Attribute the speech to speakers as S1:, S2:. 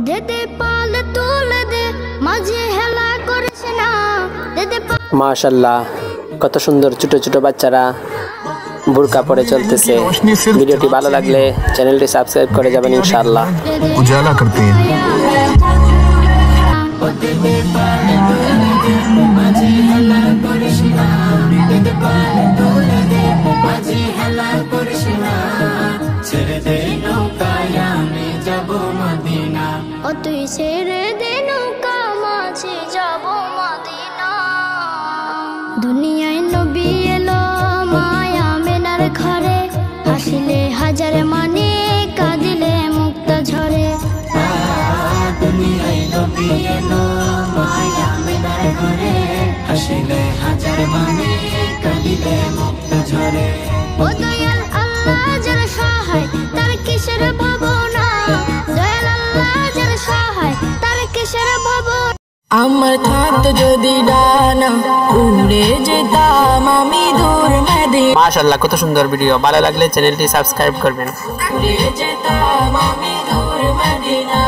S1: দেদে পাল তুলে দে মাঝে হেলা করিস না দেদে।
S2: মাশাআল্লাহ, কত সুন্দর ছোট ছোট বাচ্চারা বুরকা পরে চলতেছে। ভিডিওটি ভালো লাগলে চ্যানেলটি সাবস্ক্রাইব করে যাবেন ইনশাআল্লাহ।
S3: उजाला करते हैं।
S1: ও তুই ছেড়ে দে নৌকা মাঝে যাব মদিনা। দুনিয়ায় নবী এলো মায়া মেনার ঘরে, হাসিলে হাজার মানে কাঁদিলে মুক্ত ঝরে। দুনিয়ায় নবী এলো মায়া মেনার ঘরে, হাসিলে হাজার মানে কাঁদিলে মুক্ত ঝরে। ও দয়াল আল্লাহ যার সহায় তার কিসের ভাবনা, দয়াল আল্লাহ যার সহায় তার কিসের ভাবনা।
S4: আমার থাকতো যদি ডানা উড়ে যেতাম আমি দূর মেদিনা।
S2: মাশাআল্লাহ, কত সুন্দর ভিডিও। ভালো লাগলে চ্যানেলটি সাবস্ক্রাইব করবেন।
S4: উড়ে যেতাম আমি দূর মেদিনা।